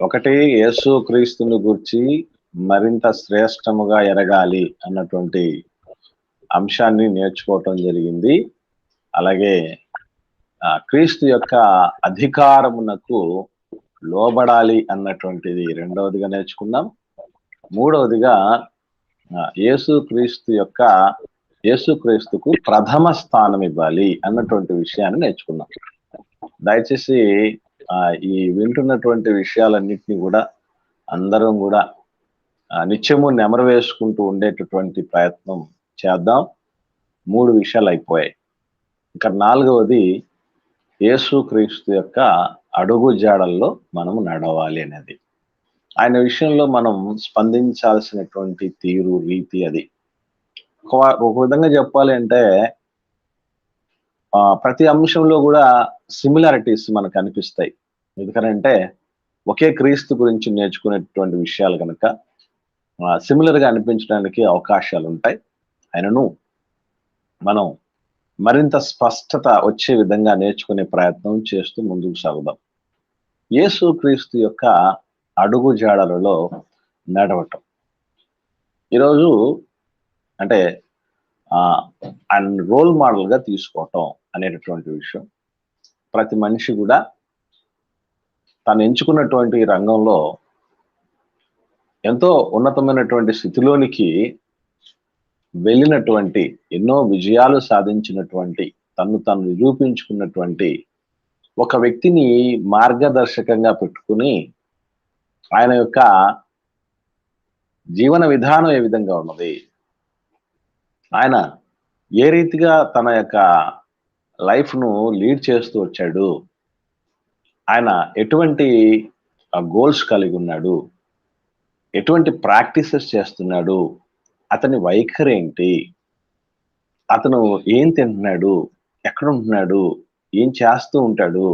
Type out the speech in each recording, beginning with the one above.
ఒకటి యేసు క్రీస్తుని గూర్చి మరింత శ్రేష్టముగా ఎరగాలి అన్నటువంటి అంశాన్ని నేర్చుకోవటం జరిగింది. అలాగే క్రీస్తు యొక్క అధికారమునకు లోబడాలి అన్నటువంటిది రెండవదిగా నేర్చుకున్నాం. మూడవదిగా యేసుక్రీస్తుకు ప్రథమ స్థానం ఇవ్వాలి అన్నటువంటి విషయాన్ని నేర్చుకున్నాం. దయచేసి ఈ వింటున్నటువంటి విషయాలన్నింటినీ కూడా అందరం కూడా నిత్యము నెమరు వేసుకుంటూ ఉండేటటువంటి ప్రయత్నం చేద్దాం. 3 విషయాలు అయిపోయాయి. ఇంకా 4వది యేసుక్రీస్తు యొక్క అడుగు జాడల్లో మనం నడవాలి అనేది. ఆయన విషయంలో మనం స్పందించాల్సినటువంటి తీరు, రీతి అది. ఒక విధంగా చెప్పాలి అంటే ప్రతి అంశంలో కూడా సిమిలారిటీస్ మనకు అనిపిస్తాయి. ఎందుకనంటే ఒకే క్రీస్తు గురించి నేర్చుకునేటువంటి విషయాలు కనుక సిమిలర్ గా అనిపించడానికి అవకాశాలు ఉంటాయి. ఆయనను మనం మరింత స్పష్టత వచ్చే విధంగా నేర్చుకునే ప్రయత్నం చేస్తూ ముందుకు సాగుదాం. యేసుక్రీస్తు యొక్క అడుగు జాడలలో నడవటం. ఈరోజు అంటే ఆయన రోల్ మోడల్ గా తీసుకోవటం అనేటటువంటి విషయం ప్రతి మనిషి కూడా తను ఎంచుకున్నటువంటి రంగంలో ఎంతో ఉన్నతమైనటువంటి స్థితిలోనికి వెళ్ళినటువంటి, ఎన్నో విజయాలు సాధించినటువంటి, తను నిరూపించుకున్నటువంటి ఒక వ్యక్తిని మార్గదర్శకంగా పెట్టుకుని ఆయన యొక్క జీవన విధానం ఏ విధంగా ఉన్నది, ఆయన ఏ రీతిగా తన యొక్క లైఫ్ ను లీడ్ చేస్తూ వచ్చాడు, ఆయన ఎటువంటి గోల్స్ కలిగి ఉన్నాడు, ఎటువంటి ప్రాక్టీసెస్ చేస్తున్నాడు, అతని వైఖరి ఏంటి, అతను ఏం తింటున్నాడు, ఎక్కడ ఉంటున్నాడు, ఏం చేస్తూ ఉంటాడు,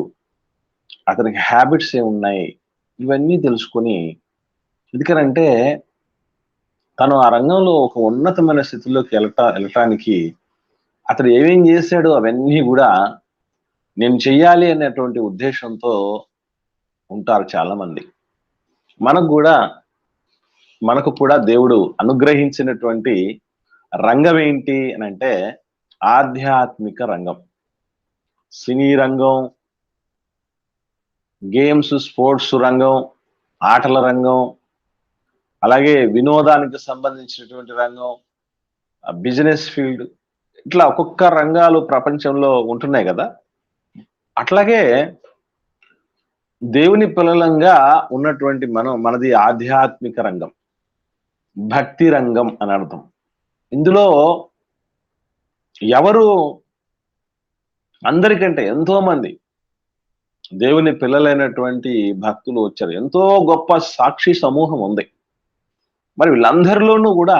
అతనికి హ్యాబిట్స్ ఏమున్నాయి, ఇవన్నీ తెలుసుకొని, ఎందుకనంటే తను ఆ రంగంలో ఒక ఉన్నతమైన స్థితిలోకి వెళ్ళటానికి అతడు ఏమేం చేశాడు అవన్నీ కూడా నేను చెయ్యాలి అనేటువంటి ఉద్దేశంతో ఉంటారు చాలా మంది. మనకు కూడా దేవుడు అనుగ్రహించినటువంటి రంగం ఏంటి అని అంటే ఆధ్యాత్మిక రంగం. సినీ రంగం, గేమ్స్, స్పోర్ట్స్ రంగం, ఆటల రంగం, అలాగే వినోదానికి సంబంధించినటువంటి రంగం, బిజినెస్ ఫీల్డ్, ఇట్లా ఒక్కొక్క రంగాలు ప్రపంచంలో ఉంటున్నాయి కదా. అట్లాగే దేవుని పిల్లలంగా ఉన్నటువంటి మనది ఆధ్యాత్మిక రంగం, భక్తి రంగం అని అర్థం. ఇందులో ఎవరు అందరికంటే ఎంతో మంది దేవుని పిల్లలైనటువంటి భక్తులు వచ్చారు. ఎంతో గొప్ప సాక్షి సమూహం ఉంది. మరి వీళ్ళందరిలోనూ కూడా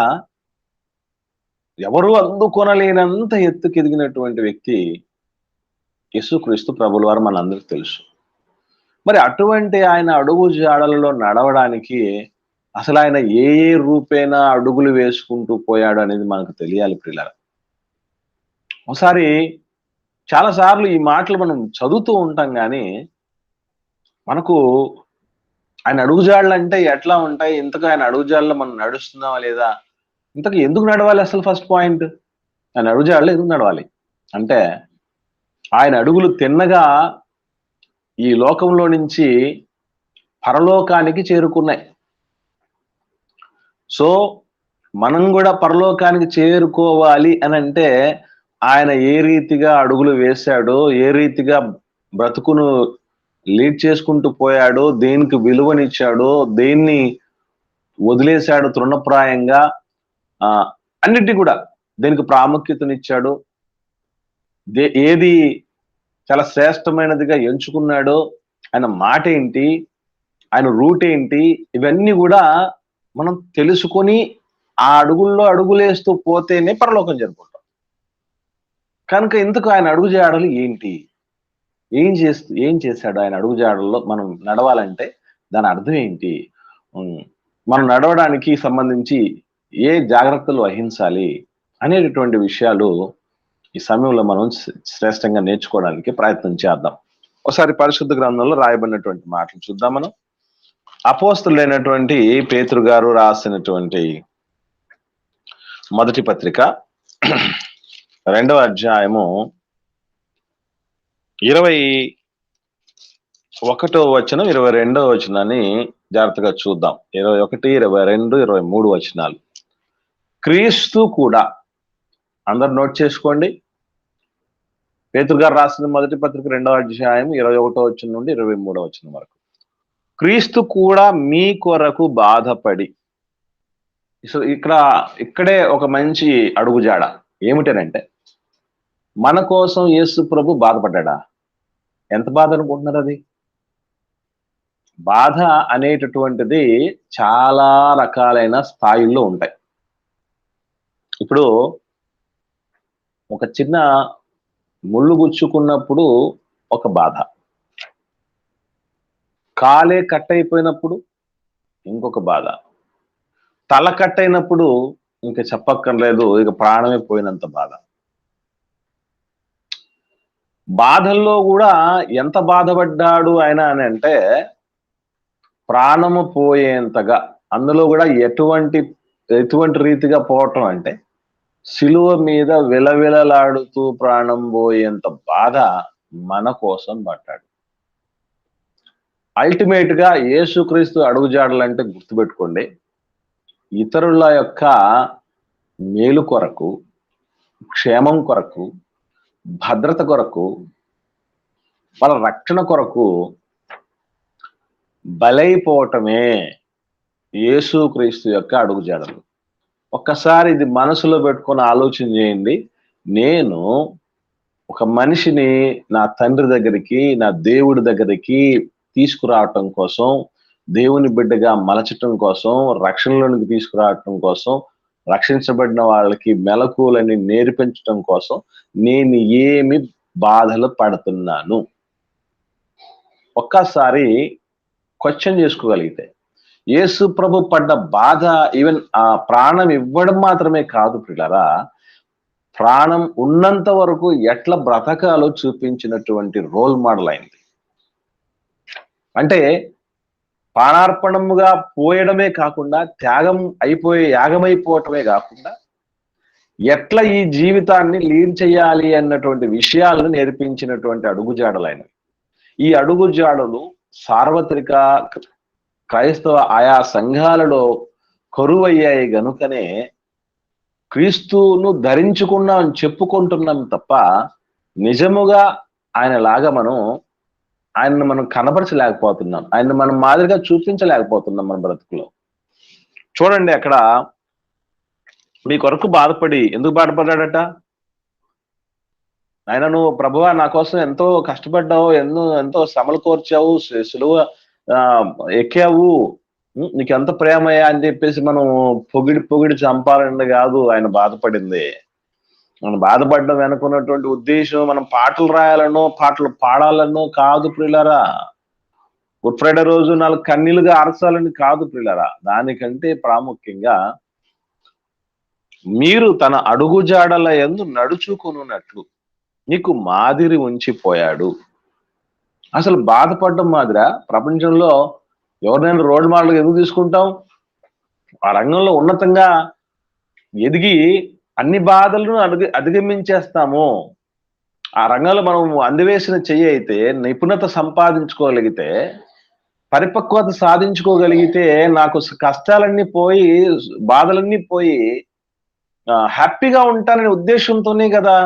ఎవరు అందుకొనలేనంత ఎత్తుకెదిగినటువంటి వ్యక్తి యేసుక్రీస్తు ప్రభుల వారు మనందరికీ తెలుసు. మరి అటువంటి ఆయన అడుగు జాడలలో నడవడానికి అసలు ఆయన ఏ రూపేణ అడుగులు వేసుకుంటూ పోయాడు అనేది మనకు తెలియాలి ప్రియులారా. ఒకసారి చాలాసార్లు ఈ మాటలు మనం చదువుతూ ఉంటాం కానీ మనకు ఆయన అడుగుజాడలు అంటే ఎట్లా ఉంటాయి, ఇంతకు ఆయన అడుగుజాడలో మనం నడుస్తున్నావా లేదా, ఇంతకు ఎందుకు నడవాలి, అసలు ఫస్ట్ పాయింట్ ఆయన అడుగుజాడలో ఎందుకు నడవాలి అంటే ఆయన అడుగులు తిన్నగా ఈ లోకంలో నుంచి పరలోకానికి చేరుకున్నాయి. సో మనం కూడా పరలోకానికి చేరుకోవాలి అని అంటే ఆయన ఏ రీతిగా అడుగులు వేశాడో, ఏ రీతిగా బ్రతుకును లీడ్ చేసుకుంటూ పోయాడో, దేనికి విలువనిచ్చాడో, దేన్ని వదిలేశాడు తృణప్రాయంగా, అన్నిటి కూడా దేనికి ప్రాముఖ్యతనిచ్చాడు, ఏది చాలా శ్రేష్టమైనదిగా ఎంచుకున్నాడో, ఆయన మాట ఏంటి, ఆయన రూట్ ఏంటి, ఇవన్నీ కూడా మనం తెలుసుకొని ఆ అడుగుల్లో అడుగులేస్తూ పోతేనే పరలోకం జరుపుకుంటాం. కనుక ఇందుకు ఆయన అడుగు జాడలు ఏంటి, ఏం చేశాడు, ఆయన అడుగు జాడల్లో మనం నడవాలంటే దాని అర్థం ఏంటి, మనం నడవడానికి సంబంధించి ఏ జాగ్రత్తలు వహించాలి అనేటటువంటి విషయాలు ఈ సమయంలో మనం శ్రేష్టంగా నేర్చుకోవడానికి ప్రయత్నం చేద్దాం. ఒకసారి పరిశుద్ధ గ్రంథంలో రాయబడినటువంటి మాటలు చూద్దాం మనం. అపోస్తలుడైనటువంటి పేతురు గారు రాసినటువంటి మొదటి పత్రిక 2వ అధ్యాయము 21వ వచనం 22వ వచనాన్ని జాగ్రత్తగా చూద్దాం. 21, 22, 23 వచనాలు. క్రీస్తు కూడా, అందరు నోట్ చేసుకోండి. పేతురు గారు రాసిన మొదటి పత్రిక 2వ అధ్యాయం 21వ వచనం నుండి 23వ వచనం వరకు. క్రీస్తు కూడా మీ కొరకు బాధపడి, ఇక్కడే ఒక మంచి అడుగుజాడ. ఏమిటనంటే, మన కోసం యేసు ప్రభు బాధపడ్డా. ఎంత బాధ అనుకుంటున్నారు? అది బాధ అనేటటువంటిది చాలా రకాలైన స్థాయిల్లో ఉంటాయి. ఇప్పుడు ఒక చిన్న ముళ్ళు గుచ్చుకున్నప్పుడు ఒక బాధ, కాలే కట్ అయిపోయినప్పుడు ఇంకొక బాధ, తల కట్ అయినప్పుడు ఇంక చెప్పక్కర్లేదు, ఇక ప్రాణమే పోయినంత బాధ. బాధల్లో కూడా ఎంత బాధపడ్డాడు ఆయన అని అంటే, ప్రాణము పోయేంతగా. అందులో కూడా ఎటువంటి రీతిగా పోవటం అంటే, సిలువ మీద విలవిలలాడుతూ ప్రాణం పోయేంత బాధ మన కోసం పడ్డాడు. అల్టిమేట్ గా యేసుక్రీస్తు అడుగుజాడలంటే గుర్తుపెట్టుకోండి, ఇతరుల యొక్క మేలు కొరకు, క్షేమం కొరకు, భద్రత కొరకు, వాళ్ళ రక్షణ కొరకు బలైపోవటమే యేసుక్రీస్తు యొక్క అడుగుజాడలు. ఒక్కసారి ఇది మనసులో పెట్టుకొని ఆలోచన చేయండి. నేను ఒక మనిషిని నా తండ్రి దగ్గరికి, నా దేవుడి దగ్గరికి తీసుకురావటం కోసం, దేవుని బిడ్డగా మలచటం కోసం, రక్షణలోనికి తీసుకురావటం కోసం, రక్షించబడిన వాళ్ళకి మెలకువలని నేర్పించటం కోసం నేను ఏమి బాధలు పడుతున్నాను. ఒక్కసారి క్వశ్చన్ చేసుకోగలిగితే, యేసు ప్రభు పడ్డ బాధ ఈవెన్ ఆ ప్రాణం ఇవ్వడం మాత్రమే కాదు పిల్లరా, ప్రాణం ఉన్నంత వరకు ఎట్లా బ్రతకాలో చూపించినటువంటి రోల్ మోడల్ అయింది. అంటే ప్రాణార్పణముగా పోయడమే కాకుండా, యాగమైపోవటమే కాకుండా, ఎట్లా ఈ జీవితాన్ని లీడ్ చేయాలి అన్నటువంటి విషయాలను నేర్పించినటువంటి అడుగుజాడలైనవి. ఈ అడుగుజాడలు సార్వత్రిక క్రైస్తవ ఆయా సంఘాలలో కరువయ్యాయి గనుకనే క్రీస్తును ధరించుకున్నాం అని చెప్పుకుంటున్నాం తప్ప, నిజముగా ఆయనలాగా ఆయన్ని మనం కనపరచలేకపోతున్నాం, ఆయన్ని మనం మాదిరిగా చూపించలేకపోతున్నాం మన బ్రతుకులో. చూడండి, అక్కడ మీ కొరకు బాధపడి, ఎందుకు బాధపడ్డాడట? ఆయన, నువ్వు ప్రభువా నా కోసం ఎంతో కష్టపడ్డావు, ఎంతో శ్రమలు కోర్చావు, సులువ ఎక్కావు, నీకు ఎంత ప్రేమయ్యా అని చెప్పేసి మనం పొగిడి చంపాలని కాదు ఆయన బాధపడింది. మనం బాధపడడం వెనుకున్నటువంటి ఉద్దేశం మనం పాటలు రాయాలనో పాటలు పాడాలనో కాదు ప్రియులారా. గుడ్ ఫ్రైడే రోజు 4 కన్నీలుగా అరచాలని కాదు ప్రియులారా. దానికంటే ప్రాముఖ్యంగా మీరు తన అడుగుజాడల యందు నడుచుకున్నట్లు నీకు మాదిరి ఉంచిపోయాడు. అసలు బాధపడడం మాదిరా ప్రపంచంలో ఎవరినైనా రోల్ మోడల్ ఎందుకు తీసుకుంటాం? ఆ రంగంలో ఉన్నతంగా ఎదిగి అన్ని బాధలను అధిగమించేస్తాము. ఆ రంగంలో మనం అందివేసిన చెయ్యి అయితే, నిపుణత సంపాదించుకోగలిగితే, పరిపక్వత సాధించుకోగలిగితే, నాకు కష్టాలన్నీ పోయి, బాధలన్నీ పోయి హ్యాపీగా ఉంటాననే ఉద్దేశంతోనే కదా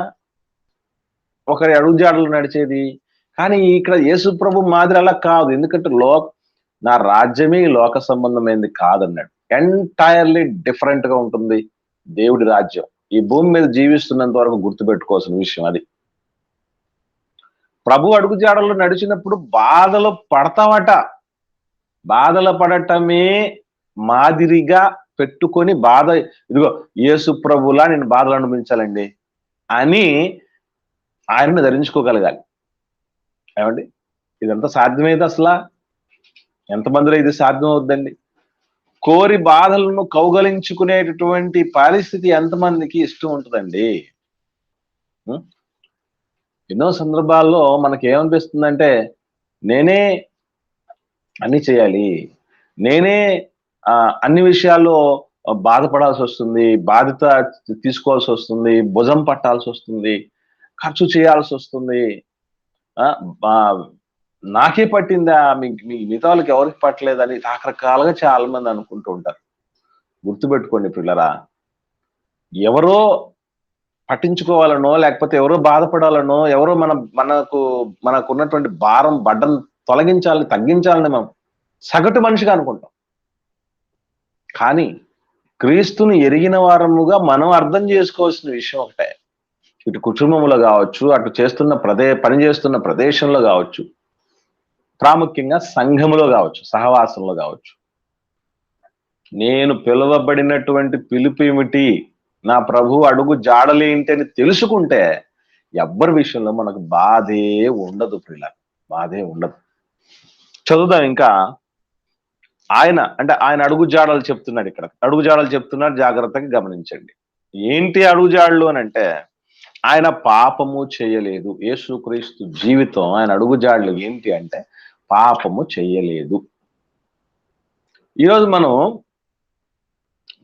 ఒకరి అడుగుజాడలు నడిచేది. కానీ ఇక్కడ యేసు ప్రభు మాదిరి అలా కాదు. ఎందుకంటే నా రాజ్యమే లోక సంబంధమైనది కాదన్నాడు. ఎంటైర్లీ డిఫరెంట్ గా ఉంటుంది దేవుడి రాజ్యం. ఈ భూమి మీద జీవిస్తున్నంత వరకు గుర్తుపెట్టుకోవాల్సిన విషయం అది. ప్రభు అడుగుజాడల్లో నడిచినప్పుడు బాధలు పడతావట. బాధలు పడటమే మాదిరిగా పెట్టుకొని ఇదిగో యేసు ప్రభులా నేను బాధలు అనుభవించాలండి అని ఆయనను ధరించుకోగలగాలి. ఏమండి, ఇదంతా సాధ్యమైంది? అసలు ఎంతమందిలో ఇది సాధ్యం అవుద్దండి? కోరి బాధలను కౌగలించుకునేటటువంటి పరిస్థితి ఎంతమందికి ఇష్టం ఉంటుందండి? ఎన్నో సందర్భాల్లో మనకి ఏమనిపిస్తుందంటే, నేనే అన్ని చేయాలి, నేనే అన్ని విషయాల్లో బాధపడాల్సి వస్తుంది, బాధ్యత తీసుకోవాల్సి వస్తుంది, భుజం పట్టాల్సి వస్తుంది, ఖర్చు చేయాల్సి వస్తుంది. నాకే పట్టిందా, మిగతా వాళ్ళకి ఎవరికి పట్టలేదని రకరకాలుగా చాలా మంది అనుకుంటూ ఉంటారు. గుర్తుపెట్టుకోండి పిల్లరా, ఎవరో పట్టించుకోవాలనో, లేకపోతే ఎవరో బాధపడాలనో, ఎవరో మనకున్నటువంటి భారం బడ్డను తొలగించాలని, తగ్గించాలని మనం సగటు మనిషిగా అనుకుంటాం. కానీ క్రీస్తుని ఎరిగిన వారముగా మనం అర్థం చేసుకోవాల్సిన విషయం ఒకటే. ఇటు కుటుంబంలో కావచ్చు, అటు పని చేస్తున్న ప్రదేశంలో కావచ్చు, ప్రాముఖ్యంగా సంఘములో కావచ్చు, సహవాసంలో కావచ్చు, నేను పిలువబడినటువంటి పిలుపు ఏమిటి, నా ప్రభు అడుగు జాడలేంటి అని తెలుసుకుంటే ఎవ్వరి విషయంలో మనకు బాధే ఉండదు పిల్ల, బాధే ఉండదు. చదువుదాం ఇంకా. ఆయన అడుగు జాడలు చెప్తున్నాడు. ఇక్కడ అడుగు జాడలు చెప్తున్నాడు, జాగ్రత్తగా గమనించండి. ఏంటి అడుగుజాడలు అని అంటే, ఆయన పాపము చేయలేదు. యేసుక్రీస్తు జీవితం, ఆయన అడుగుజాడలు ఏంటి అంటే పాపము చేయలేదు. ఈరోజు మనం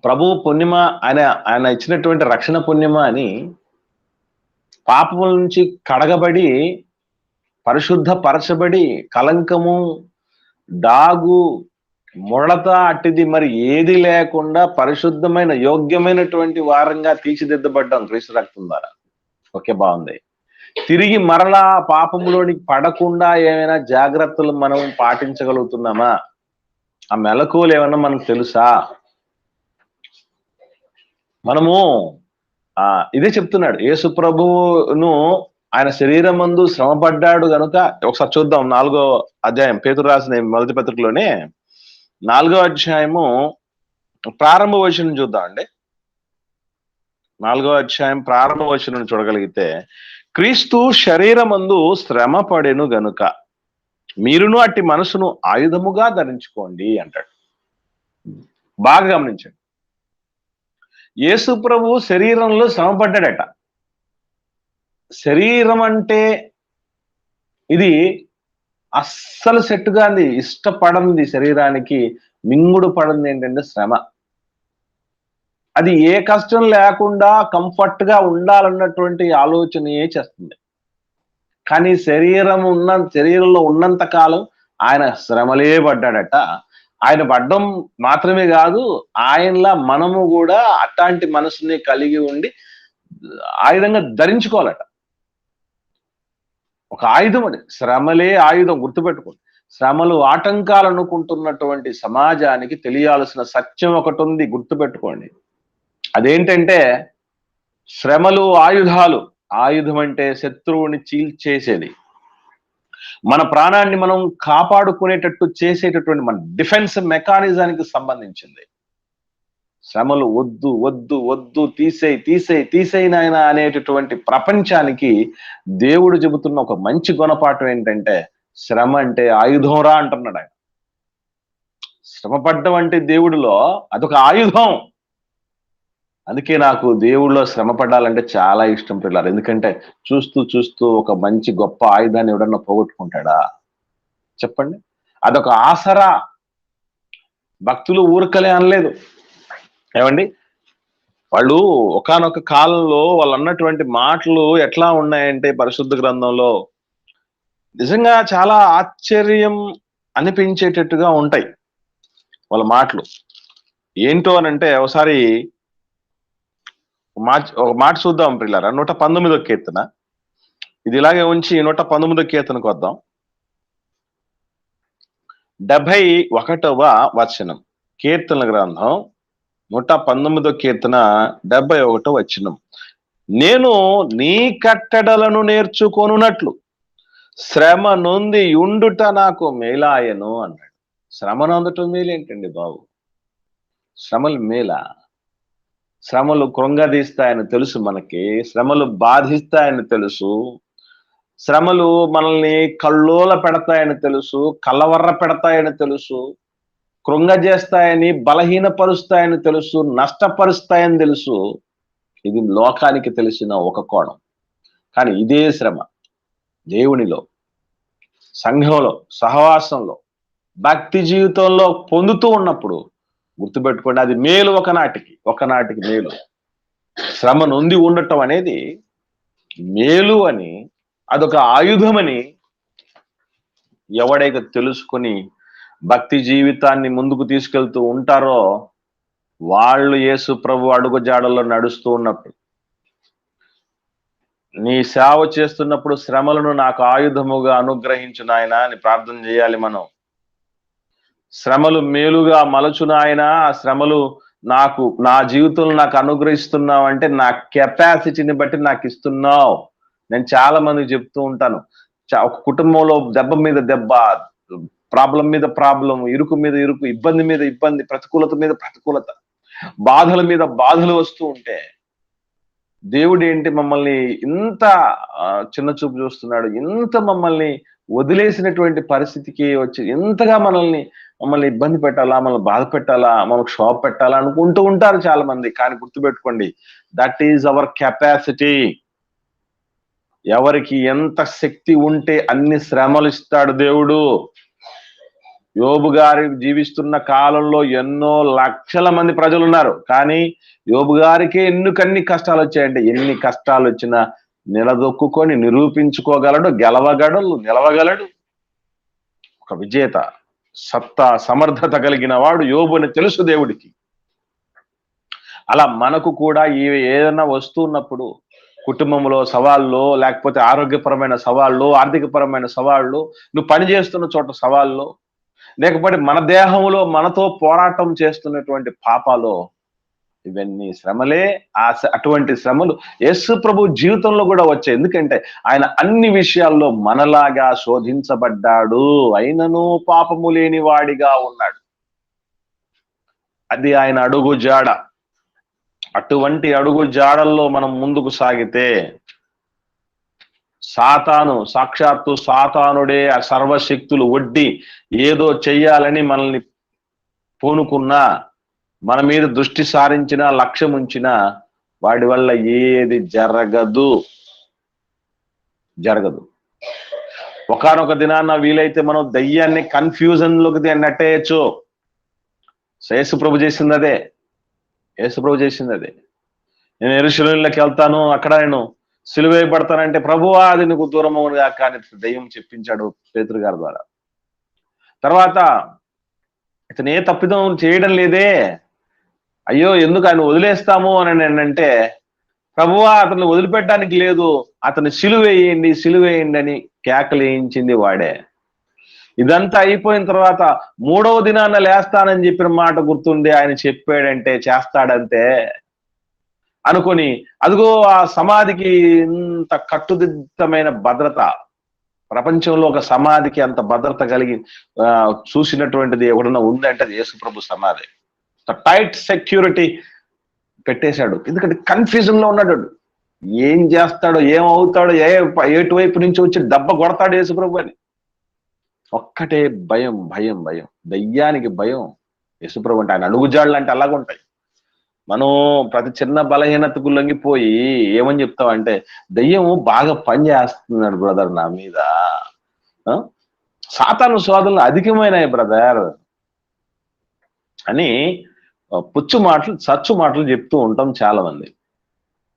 ప్రభు పుణ్యమ, ఆయన ఇచ్చినటువంటి రక్షణ పుణ్యమ అని పాపముల నుంచి కడగబడి, పరిశుద్ధపరచబడి, కలంకము, డాగు, ముడత అట్టిది మరి ఏది లేకుండా పరిశుద్ధమైన, యోగ్యమైనటువంటి వారంగా తీర్చిదిద్దబడ్డాం క్రీస్తు రక్తం ద్వారా. ఓకే, బాగుంది. తిరిగి మరలా పాపంలోనికి పడకుండా ఏమైనా జాగ్రత్తలు మనం పాటించగలుగుతున్నామా? ఆ మెలకువలు ఏమన్నా మనకు తెలుసా? మనము ఇదే చెప్తున్నాడు. యేసు ప్రభువును ఆయన శరీరమందు శ్రమపడ్డాడు గనుక, ఒకసారి చూద్దాం 4వ అధ్యాయం, పేతురు రాసిన మొదటి పత్రికలోనే 4వ అధ్యాయము ప్రారంభ వచనం చూద్దాం అండి. 4వ అధ్యాయం ప్రారంభ వచనం చూడగలిగితే, క్రీస్తు శరీరమందు శ్రమ పడెను గనుక మీరును అట్టి మనసును ఆయుధముగా ధరించుకోండి అంటాడు. బాగా గమనించండి. యేసు ప్రభు శరీరంలో శ్రమ పడ్డాడట. శరీరం అంటే ఇది అస్సలు సెట్టుగాంది, ఇష్టపడంది, శరీరానికి మింగుడు పడింది ఏంటంటే శ్రమ. అది ఏ కష్టం లేకుండా కంఫర్ట్ గా ఉండాలన్నటువంటి ఆలోచనయే చేస్తుంది. కానీ శరీరంలో ఉన్నంత కాలం ఆయన శ్రమలే పడ్డాడట. ఆయన పడ్డం మాత్రమే కాదు, ఆయనలా మనము కూడా అట్లాంటి మనసుని కలిగి ఉండి ఆయుధంగా ధరించుకోవాలట. ఒక ఆయుధం అది, శ్రమలే ఆయుధం. గుర్తుపెట్టుకోండి. శ్రమలు ఆటంకాలు అనుకుంటున్నటువంటి సమాజానికి తెలియాల్సిన సత్యం ఒకటి ఉంది, గుర్తుపెట్టుకోండి. అదేంటంటే శ్రమలు ఆయుధాలు. ఆయుధం అంటే శత్రువుని చీల్చేసేది, మన ప్రాణాన్ని మనం కాపాడుకునేటట్టు చేసేటటువంటి మన డిఫెన్స్ మెకానిజానికి సంబంధించింది. శ్రమలు వద్దు వద్దు వద్దు, తీసేయి నాయన అనేటటువంటి ప్రపంచానికి దేవుడు చెబుతున్న ఒక మంచి గుణపాఠం ఏంటంటే, శ్రమ అంటే ఆయుధం రా అంటున్నాడు ఆయన. శ్రమపడ్డం అంటే దేవుడిలో అదొక ఆయుధం. అందుకే నాకు దేవుళ్ళో శ్రమ పడాలంటే చాలా ఇష్టం పిల్లలు. ఎందుకంటే చూస్తూ ఒక మంచి గొప్ప ఆయుధాన్ని ఎవడన్నా పోగొట్టుకుంటాడా చెప్పండి? అదొక ఆసరా. భక్తులు ఊరకలే అనలేదు ఏమండి. వాళ్ళు ఒకానొక కాలంలో వాళ్ళు అన్నటువంటి మాటలు ఎట్లా ఉన్నాయంటే పరిశుద్ధ గ్రంథంలో నిజంగా చాలా ఆశ్చర్యం అనిపించేటట్టుగా ఉంటాయి వాళ్ళ మాటలు. ఏంటో అనంటే ఒకసారి ఒక మాట చూద్దాం పిల్లరా. 119వ కీర్తన, ఇది ఇలాగే ఉంచి 119వ కీర్తనకు వద్దాం. 71వ వచనం, కీర్తన గ్రంథం 119వ కీర్తన 71వ వచనం. నేను నీ కట్టడలను నేర్చుకొనున్నట్లు శ్రమ నొంది ఉండుట నాకు మేలాయను అన్నాడు. శ్రమ నొందటం మేలేంటండి బాబు? శ్రమలు మేలా? శ్రమలు కృంగదీస్తాయని తెలుసు మనకి, శ్రమలు బాధిస్తాయని తెలుసు, శ్రమలు మనల్ని కల్లోల పెడతాయని తెలుసు, కలవర్ర పెడతాయని తెలుసు, కృంగజేస్తాయని, బలహీనపరుస్తాయని తెలుసు, నష్టపరుస్తాయని తెలుసు. ఇది లోకానికి తెలిసిన ఒక కోణం. కానీ ఇదే శ్రమ దేవునిలో, సంఘంలో, సహవాసంలో భక్తి జీవితంలో పొందుతూ ఉన్నప్పుడు గుర్తుపెట్టుకోండి, అది మేలు. ఒకనాటికి మేలు. శ్రమ నొంది ఉండటం అనేది మేలు అని, అదొక ఆయుధమని ఎవడైతే తెలుసుకొని భక్తి జీవితాన్ని ముందుకు తీసుకెళ్తూ ఉంటారో వాళ్ళు యేసు ప్రభు అడుగు జాడల్లో నడుస్తూ ఉన్నప్పుడు, నీ సేవ చేస్తున్నప్పుడు శ్రమలను నాకు ఆయుధముగా అనుగ్రహించు నాయనా అని ప్రార్థన చేయాలి మనం. శ్రమలు మేలుగా మలచు నాయనా, ఆ శ్రమలు నా జీవితంలో నాకు అనుగ్రహిస్తున్నావు అంటే నా కెపాసిటీని బట్టి నాకు ఇస్తున్నావు. నేను చాలా మందికి చెప్తూ ఉంటాను, ఒక కుటుంబంలో దెబ్బ మీద దెబ్బ, ప్రాబ్లం మీద ప్రాబ్లం, ఇరుకు మీద ఇరుకు, ఇబ్బంది మీద ఇబ్బంది, ప్రతికూలత మీద ప్రతికూలత, బాధల మీద బాధలు వస్తూ ఉంటే దేవుడు ఏంటి మమ్మల్ని ఇంత చిన్న చూపు చూస్తున్నాడు, ఇంత మమ్మల్ని వదిలేసినటువంటి పరిస్థితికి వచ్చి ఇంతగా మమ్మల్ని ఇబ్బంది పెట్టాలా, మనల్ని బాధ పెట్టాలా, మనకు షాప్ పెట్టాలా అనుకుంటూ ఉంటారు చాలా మంది. కానీ గుర్తుపెట్టుకోండి, దట్ ఈజ్ అవర్ కెపాసిటీ. ఎవరికి ఎంత శక్తి ఉంటే అన్ని శ్రమలు ఇస్తాడు దేవుడు. యోబు గారి జీవిస్తున్న కాలంలో ఎన్నో లక్షల మంది ప్రజలు ఉన్నారు, కానీ యోబు గారికి ఎన్నికన్ని కష్టాలు వచ్చాయంటే, ఎన్ని కష్టాలు వచ్చినా నిలదొక్కుని నిరూపించుకోగలడు, నిలవగలడు. ఒక విజేత, సత్తా, సమర్థత కలిగిన వాడు యోబు అని తెలుసు దేవుడికి. అలా మనకు కూడా ఏదైనా వస్తున్నప్పుడు, కుటుంబంలో సవాళ్ళు, లేకపోతే ఆరోగ్యపరమైన సవాళ్ళు, ఆర్థికపరమైన సవాళ్ళు, నువ్వు పనిచేస్తున్న చోట సవాళ్ళు, లేకపోతే మన దేహంలో మనతో పోరాటం చేస్తున్నటువంటి పాపాలు, ఇవన్నీ శ్రమలే. అటువంటి శ్రమలు యేసు ప్రభు జీవితంలో కూడా వచ్చాయి. ఎందుకంటే ఆయన అన్ని విషయాల్లో మనలాగా శోధించబడ్డాడు, అయినను పాపము లేని వాడిగా ఉన్నాడు. అది ఆయన అడుగు జాడ. అటువంటి అడుగు జాడల్లో మనం ముందుకు సాగితే సాక్షాత్తు సాతానుడే ఆ సర్వశక్తులు ఒడ్డి ఏదో చెయ్యాలని మనల్ని పూనుకున్నా, మన మీద దృష్టి సారించిన, లక్ష్యం ఉంచిన వాడి వల్ల ఏది జరగదు. ఒకానొక దినాన్న వీలైతే మనం దయ్యాన్ని కన్ఫ్యూజన్ లోకి నెట్టేయచ్చు. యేసు ప్రభు చేసింది అదే. నేను యెరూషలేములోకి వెళ్తాను, అక్కడ నేను సిలువ వేయబడతానంటే, ప్రభువా అది నీకు దూరం అవునుగా కానీ దయ్యం చెప్పించాడు పేతురు గారి ద్వారా. తర్వాత ఇతను ఏ తప్పిదం చేయడం లేదే, అయ్యో ఎందుకు ఆయన వదిలేస్తాము అని అంటే, ప్రభువా అతన్ని వదిలిపెట్టడానికి లేదు, అతన్ని సిలువేయండి అని కేకలు వేయించింది వాడే. ఇదంతా అయిపోయిన తర్వాత 3వ దినాన లేస్తానని చెప్పిన మాట గుర్తుండి ఆయన చెప్పాడంటే చేస్తాడంతే అనుకొని, అదిగో ఆ సమాధికి ఇంత కట్టుదిట్టమైన భద్రత, ప్రపంచంలో ఒక సమాధికి అంత భద్రత కలిగి చూసినటువంటిది ఎవడన్నా ఉందంటే అది యేసు ప్రభు సమాధి. టైట్ సెక్యూరిటీ పెట్టేశాడు. ఎందుకంటే కన్ఫ్యూజన్ లో ఉన్నాడు, ఏం చేస్తాడో, ఏమవుతాడో, ఎటువైపు నుంచి వచ్చి దెబ్బ కొడతాడు యేసు ప్రభు అని. ఒక్కటే భయం. దయ్యానికి భయం. యేసు ప్రభు అంటే ఆయన అడుగుజాడలు అంటే అలాగుంటాయి. మనం ప్రతి చిన్న బలహీనతకు లొంగిపోయి ఏమని చెప్తామంటే, దయ్యం బాగా పని చేస్తున్నాడు బ్రదర్ నా మీద, సాతాను శోధనలు అధికమైనాయి బ్రదర్ అని చచ్చు మాటలు చెప్తూ ఉంటాం చాలా మంది.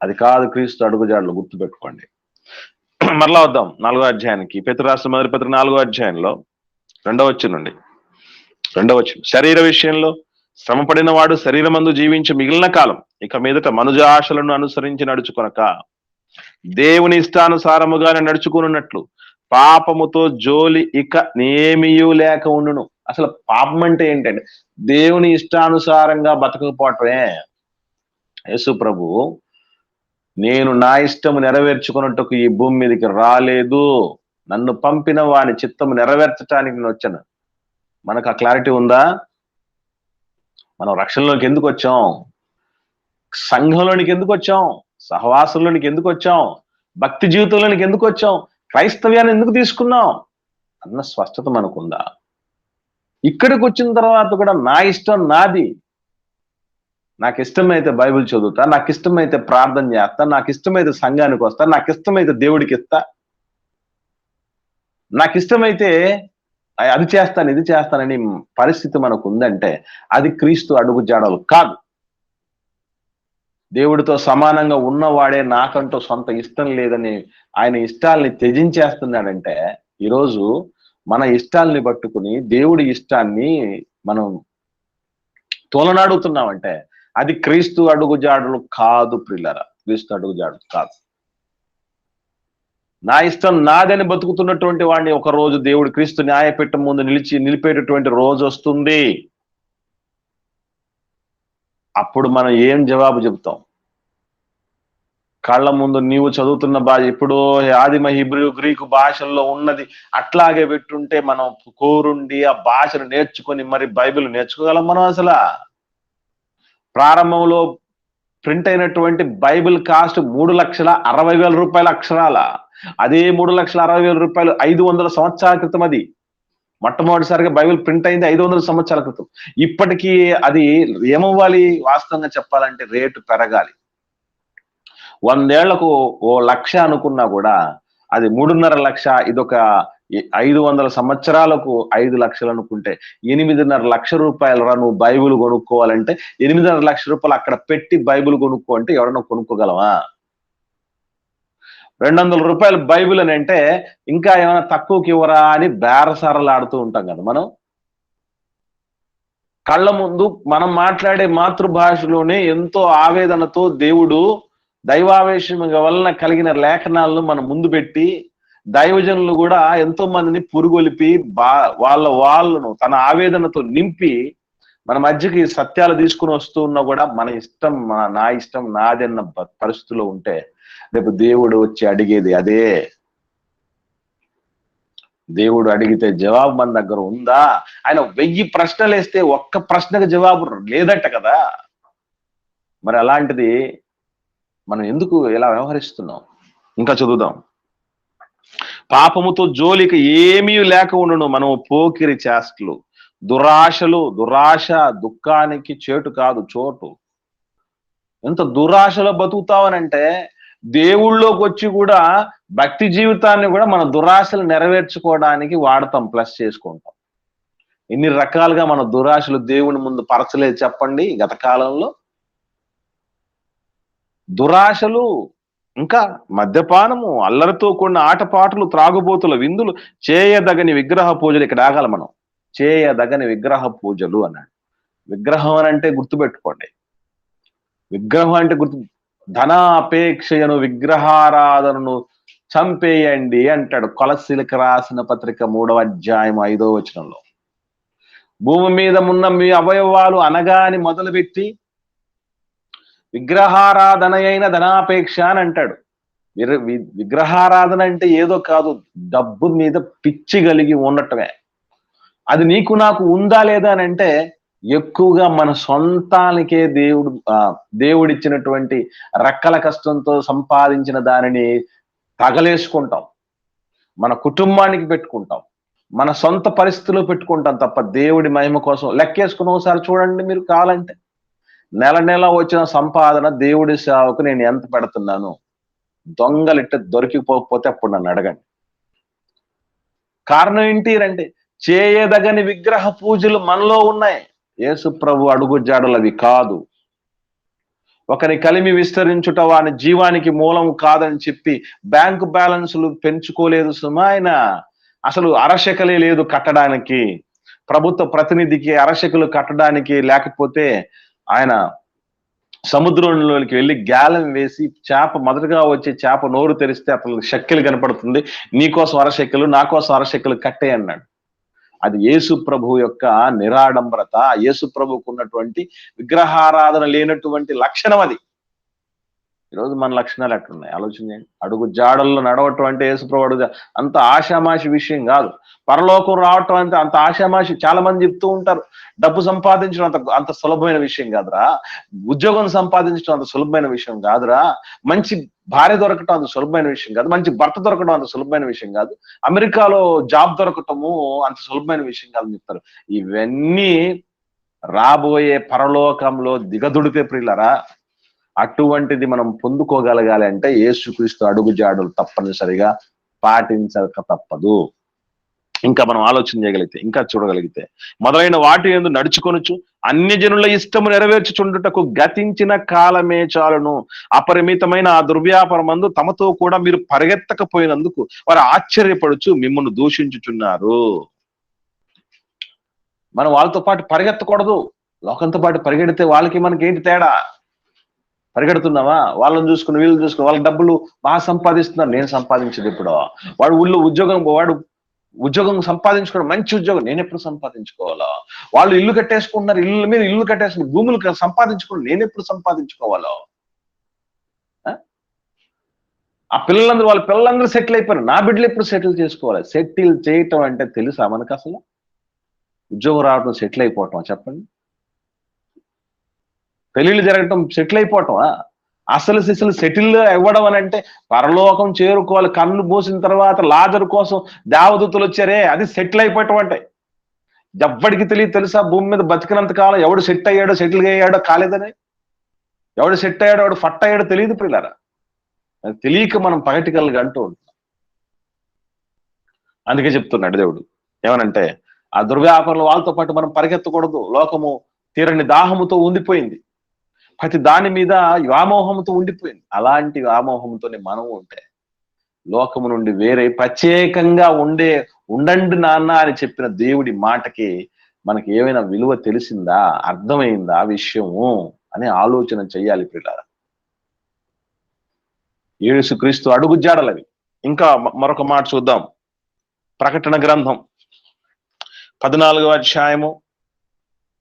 అది కాదు క్రీస్తు అడుగుజాడలు, గుర్తుపెట్టుకోండి. మరలా వద్దాం 4వ అధ్యాయానికి. పేతురు రాసిన మొదటి పత్రిక 4వ అధ్యాయంలో 2వ వచనం. శరీర విషయంలో శ్రమపడిన వాడు శరీరమందు జీవించి మిగిలిన కాలం ఇక మీదట మనుజాశలను అనుసరించి నడుచుకొనక దేవుని ఇష్టానుసారముగానే నడుచుకున్నట్లు పాపముతో జోలి ఇక నేమియూ లేక ఉండును. అసలు పాపం అంటే ఏంటంటే దేవుని ఇష్టానుసారంగా బతకపోవటమే. యేసు ప్రభు నేను నా ఇష్టము నెరవేర్చుకున్నట్టుకు ఈ భూమి మీదకి రాలేదు, నన్ను పంపిన వాని చిత్తము నెరవేర్చడానికి నేను వచ్చాను. మనకు ఆ క్లారిటీ ఉందా? మనం రక్షణలోనికి ఎందుకు వచ్చాం? సంఘంలోనికి ఎందుకు వచ్చాం? సహవాసంలోనికి ఎందుకు వచ్చాం? భక్తి జీవితంలోనికి ఎందుకు వచ్చాం? క్రైస్తవ్యాన్ని ఎందుకు తీసుకున్నాం అన్న స్పష్టత మనకుందా? ఇక్కడికి వచ్చిన తర్వాత కూడా నా ఇష్టం నాది, నాకు ఇష్టమైతే బైబిల్ చదువుతా, నాకు ఇష్టమైతే ప్రార్థన చేస్తా, నాకు ఇష్టమైతే సంఘానికి వస్తా, నాకు ఇష్టమైతే దేవుడికి ఇస్తా, నాకు ఇష్టమైతే అది చేస్తాను ఇది చేస్తానని పరిస్థితి మనకు ఉందంటే అది క్రీస్తు అడుగు జాడలు కాదు. దేవుడితో సమానంగా ఉన్నవాడే నాకంటూ సొంత ఇష్టం లేదని ఆయన ఇష్టాల్ని త్యజించేస్తున్నాడంటే, ఈరోజు మన ఇష్టాల్ని పట్టుకుని దేవుడి ఇష్టాన్ని మనం తోలనాడుతున్నామంటే అది క్రీస్తు అడుగు జాడలు కాదు ప్రియులారా. క్రీస్తు అడుగు జాడలు కాదు. నా ఇష్టం నాదని బతుకుతున్నటువంటి వాడిని ఒక రోజు దేవుడు క్రీస్తు న్యాయపీఠం ముందు నిలిపేటటువంటి రోజు వస్తుంది. అప్పుడు మనం ఏం జవాబు చెబుతాం? కళ్ళ ముందు నీవు చదువుతున్న భాష ఇప్పుడు ఆదిమ హిబ్రూ గ్రీకు భాషల్లో ఉన్నది అట్లాగే పెట్టుంటే మనం కోరుండి ఆ భాషను నేర్చుకొని మరి బైబిల్ నేర్చుకోగలం మనం అసలు? ప్రారంభంలో ప్రింట్ అయినటువంటి బైబిల్ కాస్ట్ 3,60,000 రూపాయల అక్షరాల. అదే 3,60,000 రూపాయలు 500 సంవత్సరాల క్రితం. అది మొట్టమొదటిసారిగా బైబిల్ ప్రింట్ అయింది 500 సంవత్సరాల క్రితం. ఇప్పటికీ అది ఏమవ్వాలి? వాస్తవంగా చెప్పాలంటే రేటు పెరగాలి. 100 ఏళ్లకు 1,00,000 అనుకున్నా కూడా అది 3.5 లక్ష. ఇదొక 500 సంవత్సరాలకు 5 లక్షలు అనుకుంటే 8.5 లక్ష రూపాయలు రా నువ్వు బైబిల్ కొనుక్కోవాలంటే. 8.5 లక్ష రూపాయలు అక్కడ పెట్టి బైబిల్ కొనుక్కో అంటే ఎవరన్నా కొనుక్కోగలవా? 200 రూపాయలు బైబిల్ అని అంటే ఇంకా ఏమైనా తక్కువకి ఇవ్వరా అని బేరసారలు ఆడుతూ ఉంటాం కదా మనం. కళ్ళ ముందు మనం మాట్లాడే మాతృభాషలోనే ఎంతో ఆవేదనతో దేవుడు దైవావేశం వలన కలిగిన లేఖనాలను మన ముందు పెట్టి దైవజనులు కూడా ఎంతో మందిని పురుగొలిపి వాళ్ళను తన ఆవేదనతో నింపి మన మధ్యకి సత్యాలు తీసుకుని వస్తూ ఉన్నా కూడా మన ఇష్టం నా ఇష్టం నాది అన్న పరిస్థితిలో ఉంటే రేపు దేవుడు వచ్చి అడిగేది అదే. దేవుడు అడిగితే జవాబు మన దగ్గర ఉందా? ఆయన 1000 ప్రశ్నలు వేస్తే ఒక్క ప్రశ్నకు జవాబు లేదట కదా. మరి అలాంటిది మనం ఎందుకు ఇలా వ్యవహరిస్తున్నాం? ఇంకా చదువుదాం. పాపముతో జోలికి ఏమీ లేక ఉండును మనం పోకిరి చేష్టలు, దురాశలు. దురాశ దుఃఖానికి చేటు కాదు, చోటు. ఎంత దురాశలో బతుకుతావనంటే దేవుళ్ళలోకి వచ్చి కూడా భక్తి జీవితాన్ని కూడా మన దురాశలు నెరవేర్చుకోవడానికి వాడతాం, ప్లస్ చేసుకుంటాం. ఎన్ని రకాలుగా మన దురాశలు దేవుని ముందు పరచలేదు చెప్పండి గత కాలంలో. దురాశలు, ఇంకా మద్యపానము, అల్లరితో కూడిన ఆటపాటలు, త్రాగుబోతుల విందులు, చేయదగని విగ్రహ పూజలు. ఇక్కడ ఆగాల మనం. చేయదగని విగ్రహ పూజలు అన్నాడు. విగ్రహం అని అంటే గుర్తుపెట్టుకోండి. విగ్రహం అంటే ధనాపేక్షయను విగ్రహారాధనను చంపేయండి అంటాడు కొలస్సీలకు రాసిన పత్రిక 3వ అధ్యాయం 5వ వచనంలో. భూమి మీద ఉన్న మీ అవయవాలు అనగాని మొదలుపెట్టి విగ్రహారాధన అయిన ధనాపేక్ష అని అంటాడు. విగ్రహారాధన అంటే ఏదో కాదు, డబ్బు మీద పిచ్చి కలిగి ఉండటమే. అది నీకు నాకు ఉందా లేదా అని అంటే ఎక్కువగా మన సొంతానికే దేవుడిచ్చినటువంటి రెక్కల కష్టంతో సంపాదించిన దానిని తగలేసుకుంటాం, మన కుటుంబానికి పెట్టుకుంటాం, మన సొంత పరిస్థితుల్లో పెట్టుకుంటాం తప్ప దేవుడి మహిమ కోసం లెక్కేసుకుని ఒకసారి చూడండి మీరు కావాలంటే. నెల నెల వచ్చిన సంపాదన దేవుడి సేవకు నేను ఎంత పెడుతున్నాను? దొంగలిట్ట దొరికిపోకపోతే అప్పుడు నన్ను అడగండి. కారణం ఏంటి అంటే చేయదగని విగ్రహ పూజలు మనలో ఉన్నాయి. యేసు ప్రభు అడుగు జాడలవి కాదు. ఒకరి కలిమి విస్తరించుట వాని జీవానికి మూలం కాదని చెప్పి బ్యాంకు బ్యాలెన్సులు పెంచుకోలేదు సుమా ఆయన. అసలు అరశకలే లేదు కట్టడానికి. ప్రభుత్వ ప్రతినిధికి అరశకలు కట్టడానికి లేకపోతే ఆయన సముద్రంలోకి వెళ్ళి గ్యాలం వేసి మొదటగా వచ్చే చేప నోరు తెరిస్తే అతను శక్తులు కనపడుతుంది. నీకోసం అరశక్తులు, నా కోసం అరశక్తులు కట్టే అన్నాడు. అది యేసు ప్రభు యొక్క నిరాడంబరత, యేసు ప్రభుకు ఉన్నటువంటి విగ్రహారాధన లేనటువంటి లక్షణం అది. ఈరోజు మన లక్షణాలు ఎట్లున్నాయి ఆలోచించండి. అడుగు జాడల్లో నడవటం అంటే యేసు ప్రభు అంత ఆషామాషి విషయం కాదు. పరలోకం రావటం అంటే అంత ఆషామాషి. చాలా మంది చెప్తూ ఉంటారు డబ్బు సంపాదించడం అంత సులభమైన విషయం కాదురా, ఉద్యోగం సంపాదించడం అంత సులభమైన విషయం కాదురా, మంచి భార్య దొరకటం అంత సులభమైన విషయం కాదు, మంచి భర్త దొరకటం అంత సులభమైన విషయం కాదు, అమెరికాలో జాబ్ దొరకటము అంత సులభమైన విషయం కాదని చెప్తారు. ఇవన్నీ రాబోయే పరలోకంలో దిగదుడితే ప్రియులరా. అటువంటిది మనం పొందుకోగలగాలి అంటే యేసుక్రీస్తు అడుగు జాడలు తప్పనిసరిగా పాటించక తప్పదు. ఇంకా మనం ఆలోచన చేయగలిగితే, ఇంకా చూడగలిగితే, మొదలైన వాటి యందు నడుచుకొనుచు అన్యజనుల ఇష్టము నెరవేర్చుచుండుటకు గతించిన కాలమే చాలును. అపరిమితమైన ఆ దుర్వ్యాపారమందు తమతో కూడా మీరు పరిగెత్తకపోయినందుకు వారు ఆశ్చర్యపడుచు మిమ్మల్ని దూషించుచున్నారు. మనం వాళ్ళతో పాటు పరిగెత్తకూడదు. లోకంతో పాటు పరిగెడితే వాళ్ళకి మనకి ఏంటి తేడా? పరిగెడుతున్నావా? వాళ్ళని చూసుకుని వీళ్ళని చూసుకుని వాళ్ళ డబ్బులు బాగా సంపాదిస్తున్నారు, నేను సంపాదించదు ఇప్పుడు. వాడు ఉద్యోగం సంపాదించుకోవడం, మంచి ఉద్యోగం, నేను ఎప్పుడు సంపాదించుకోవాలా? వాళ్ళు ఇల్లు కట్టేసుకుంటున్నారు, ఇల్లు మీద ఇల్లు కట్టేసుకుని భూములు సంపాదించుకోవడం, నేను ఎప్పుడు సంపాదించుకోవాలో? ఆ వాళ్ళ పిల్లలందరూ సెటిల్ అయిపోయారు, నా బిడ్డలు ఎప్పుడు సెటిల్ చేసుకోవాలి? సెటిల్ చేయటం అంటే తెలుసా మనకు? అసలు ఉద్యోగం రావడం సెటిల్ అయిపోవటం చెప్పండి? పెళ్లిళ్ళు జరగటం సెటిల్ అయిపోవటమా? అసలు సిసలు సెటిల్ ఇవ్వడం అని అంటే పరలోకం చేరుకోవాలి. కన్ను మూసిన తర్వాత లాజరు కోసం దేవదూతలు వచ్చారే, అది సెటిల్ అయిపోవటం అంటే. ఎవ్వడికి తెలుసా భూమి మీద బతికినంత కాలం ఎవడు సెట్ అయ్యాడో, సెటిల్ అయ్యాడో కాలేదని? ఎవడు సెట్ అయ్యాడో, ఎవడు ఫట్ అయ్యాడో తెలియదు పిల్లరా. తెలియక మనం పగటికల్గా అంటూ ఉంటాం. అందుకే చెప్తున్నాడు దేవుడు ఏమనంటే, ఆ దుర్వ్యాపారులు వాళ్ళతో పాటు మనం పరిగెత్తకూడదు. లోకము తీరని దాహముతో ఉండిపోయింది, ప్రతి దాని మీద వ్యామోహంతో ఉండిపోయింది. అలాంటి వ్యామోహంతోనే మనం ఉంటే, లోకము నుండి వేరే ప్రత్యేకంగా ఉండండి నాన్న అని చెప్పిన దేవుడి మాటకి మనకి ఏమైనా విలువ తెలిసిందా, అర్థమైందా విషయము అని ఆలోచన చెయ్యాలి పిల్లరా. యేసుక్రీస్తు అడుగుజాడలవి. ఇంకా మరొక మాట చూద్దాం. ప్రకటన గ్రంథం 14వ అధ్యాయము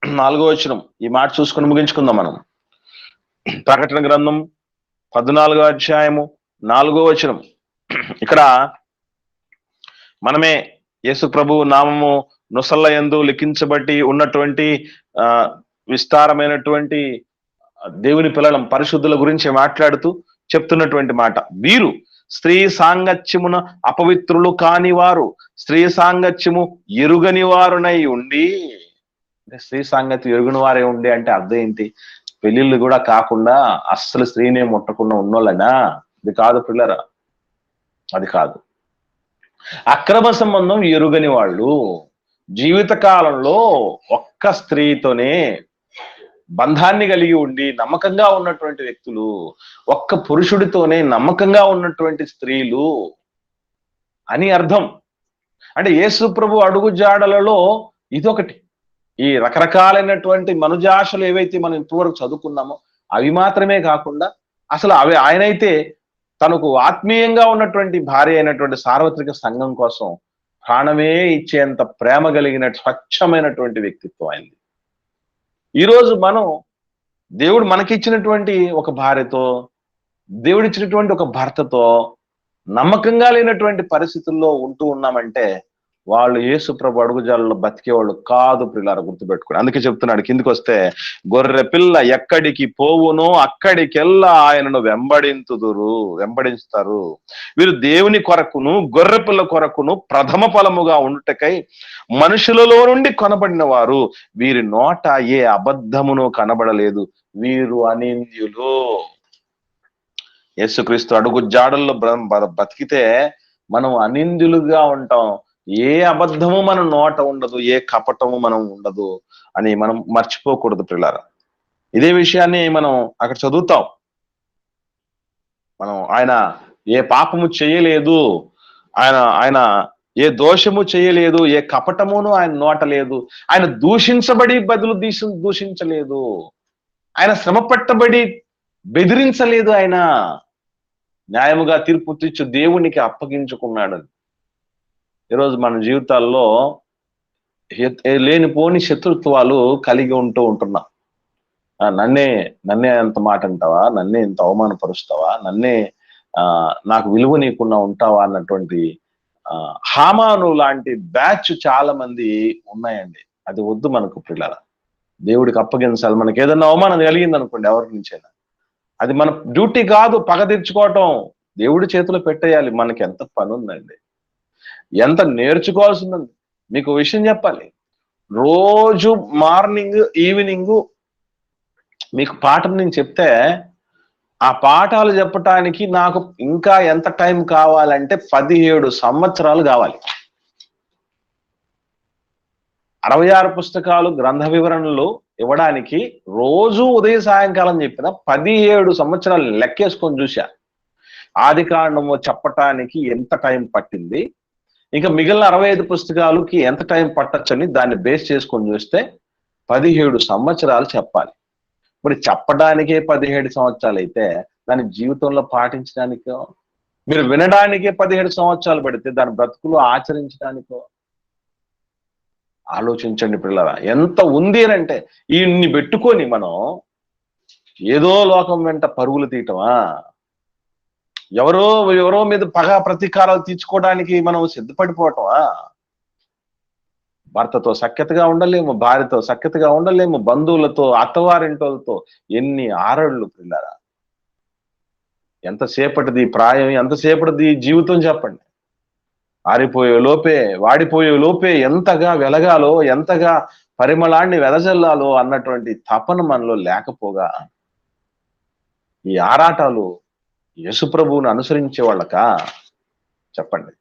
4వ వచనం. ఈ మాట చూసుకొని ముగించుకుందాం మనం. ప్రకటన గ్రంథం 14వ అధ్యాయము 4వ వచనం. ఇక్కడ మనమే యేసు ప్రభు నామము నొసళ్ళ యందు లిఖించబట్టి ఉన్నటువంటి విస్తారమైనటువంటి దేవుని పిల్లలం, పరిశుద్ధుల గురించి మాట్లాడుతూ చెప్తున్నటువంటి మాట. వీరు స్త్రీ సాంగత్యమున అపవిత్రులు కాని వారు, స్త్రీ సాంగత్యము ఎరుగని వారునై ఉండి. స్త్రీ సాంగత్యం ఎరుగని వారే ఉండి అంటే అర్థం ఏంటి? పెళ్లిళ్ళు కూడా కాకుండా అస్సలు స్త్రీనే ముట్టకుండా ఉన్నోళ్ళనా? ఇది కాదు పిల్లరా, అది కాదు. అక్రమ సంబంధం ఎరుగని వాళ్ళు, జీవిత కాలంలో ఒక్క స్త్రీతోనే బంధాన్ని కలిగి ఉండి నమ్మకంగా ఉన్నటువంటి వ్యక్తులు, ఒక్క పురుషుడితోనే నమ్మకంగా ఉన్నటువంటి స్త్రీలు అని అర్థం. అంటే యేసు ప్రభు అడుగు జాడలలో ఇదొకటి. ఈ రకరకాలైనటువంటి మనుజాశలు ఏవైతే మనం ఇంతవరకు చదువుకున్నామో అవి మాత్రమే కాకుండా, అసలు ఆయనైతే తనకు ఆత్మీయంగా ఉన్నటువంటి భార్య అయినటువంటి సార్వత్రిక సంఘం కోసం ప్రాణమే ఇచ్చేంత ప్రేమ కలిగిన స్వచ్ఛమైనటువంటి వ్యక్తిత్వం అయింది. ఈరోజు మనం దేవుడు మనకిచ్చినటువంటి ఒక భార్యతో, దేవుడిచ్చినటువంటి ఒక భర్తతో నమ్మకంగా లేనటువంటి పరిస్థితుల్లో ఉంటూ ఉన్నామంటే వాళ్ళు యేసు ప్రభు అడుగుజాలలో బతికేవాళ్ళు కాదు పిల్లలు, గుర్తుపెట్టుకుని. అందుకే చెప్తున్నాడు కిందికి వస్తే, గొర్రె పిల్ల ఎక్కడికి పోవునో అక్కడికెల్లా ఆయనను వెంబడిస్తారు. వీరు దేవుని కొరకును గొర్రె పిల్ల కొరకును ప్రథమ ఫలముగా ఉండుటకై మనుషులలో నుండి కొనబడిన వారు. వీరి నోట ఏ అబద్ధమును కనబడలేదు, వీరు అనింద్యులు. యేసుక్రీస్తు అడుగు జాడల్లో బతికితే మనం అనింద్యులుగా ఉంటాం. ఏ అబద్ధము మన నోట ఉండదు, ఏ కపటము మనం ఉండదు అని మనం మర్చిపోకూడదు పిల్లరా. ఇదే విషయాన్ని మనం అక్కడ చదువుతాం. ఆయన ఏ పాపము చేయలేదు, ఆయన ఏ దోషము చేయలేదు, ఏ కపటమును ఆయన నోట లేదు. ఆయన దూషించబడి బదులు దూషించలేదు, ఆయన శ్రమ పట్టబడి బెదిరించలేదు, ఆయన న్యాయముగా తీర్పు తీర్చు దేవునికి అప్పగించుకున్నాడు. ఈరోజు మన జీవితాల్లో లేనిపోని శత్రుత్వాలు కలిగి ఉంటున్నాం. నన్నే అంత మాట అంటావా, నన్నే ఇంత అవమానపరుస్తావా, నన్నే నాకు విలువ నీకున్నా ఉంటావా అన్నటువంటి హామాను లాంటి బ్యాచ్ చాలా మంది ఉన్నాయండి. అది వద్దు మనకు పిల్లల. దేవుడికి అప్పగించాలి. మనకి ఏదన్నా అవమానం కలిగింది అనుకోండి ఎవరి నుంచైనా, అది మన డ్యూటీ కాదు, పగ తీర్చుకోవటం దేవుడి చేతిలో పెట్టేయాలి. మనకి ఎంత పని ఉందండి, ఎంత నేర్చుకోవాల్సిందండి. మీకు విషయం చెప్పాలి, రోజు మార్నింగ్ ఈవినింగ్ మీకు పాఠం నేను చెప్తే ఆ పాఠాలు చెప్పటానికి నాకు ఇంకా ఎంత టైం కావాలంటే 17 సంవత్సరాలు కావాలి. 66 పుస్తకాలు గ్రంథ వివరణలు ఇవ్వడానికి రోజు ఉదయం సాయంకాలం చెప్పిన 17 సంవత్సరాలు లెక్కేసుకొని చూశా. ఆది కాండము చెప్పటానికి ఎంత టైం పట్టింది, ఇంకా మిగిలిన 65 పుస్తకాలకి ఎంత టైం పట్టొచ్చని దాన్ని బేస్ చేసుకొని చూస్తే 17 సంవత్సరాలు చెప్పాలి. మరి చెప్పడానికే 17 సంవత్సరాలు అయితే దాని జీవితంలో పాటించడానికో, మీరు వినడానికే 17 సంవత్సరాలు పడితే దాని బ్రతుకులు ఆచరించడానికో ఆలోచించండి పిల్లరా. ఎంత ఉంది అని అంటే ఇన్ని పెట్టుకొని మనం ఏదో లోకం వెంట పరుగులు తీయటమా, ఎవరో ఎవరో మీద పగ ప్రతీకారాలు తీర్చుకోవడానికి మనం సిద్ధపడిపోవటమా? భర్తతో సఖ్యతగా ఉండలేము, భార్యతో సఖ్యతగా ఉండలేము, బంధువులతో, అత్తవారింటోళ్ళతో ఎన్ని ఆరళ్ళు పిల్లరా. ఎంతసేపటిది ప్రాయం, ఎంతసేపటిది జీవితం చెప్పండి. ఆరిపోయే లోపే, వాడిపోయే లోపే ఎంతగా వెలగాలో, ఎంతగా పరిమళాన్ని వెదజల్లాలో అన్నటువంటి తపన మనలో లేకపోగా ఈ ఆరాటాలు యేసుప్రభువుని అనుసరించే వాళ్ళకా చెప్పండి.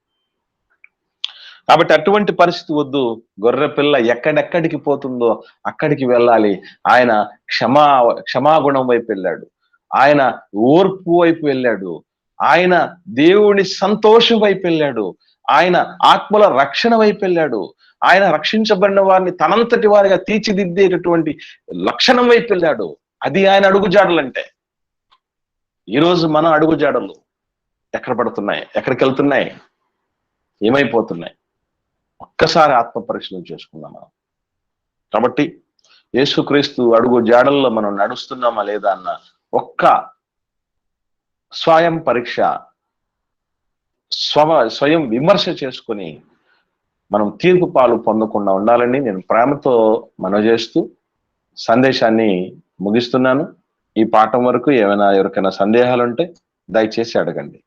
కాబట్టి అటువంటి పరిస్థితి వద్దు. గొర్రె పిల్ల ఎక్కడెక్కడికి పోతుందో అక్కడికి వెళ్ళాలి. ఆయన క్షమాగుణం వైపు వెళ్ళాడు, ఆయన ఓర్పు వైపు వెళ్ళాడు, ఆయన దేవుని సంతోషం వైపు వెళ్ళాడు, ఆయన ఆత్మల రక్షణ వైపు వెళ్ళాడు, ఆయన రక్షించబడిన వారిని తనంతటి వారిగా తీర్చిదిద్దేటటువంటి లక్షణం వైపు వెళ్ళాడు. అది ఆయన అడుగుజాడలంటే. ఈరోజు మన అడుగుజాడలు ఎక్కడ పడుతున్నాయి, ఎక్కడికి వెళ్తున్నాయి, ఏమైపోతున్నాయి? ఒక్కసారి ఆత్మ పరిశీలన చేసుకుందాం మనం. కాబట్టి యేసుక్రీస్తు అడుగు జాడల్లో మనం నడుస్తున్నామా లేదా అన్న ఒక్క స్వయం పరీక్ష, స్వయం విమర్శ చేసుకొని మనం తీర్పు పాలు పొందకుండా ఉండాలని నేను ప్రేమతో మనవి చేస్తూ సందేశాన్ని ముగిస్తున్నాను. ఈ పాఠం వరకు ఏమైనా ఎవరికైనా సందేహాలు ఉంటే దయచేసి అడగండి.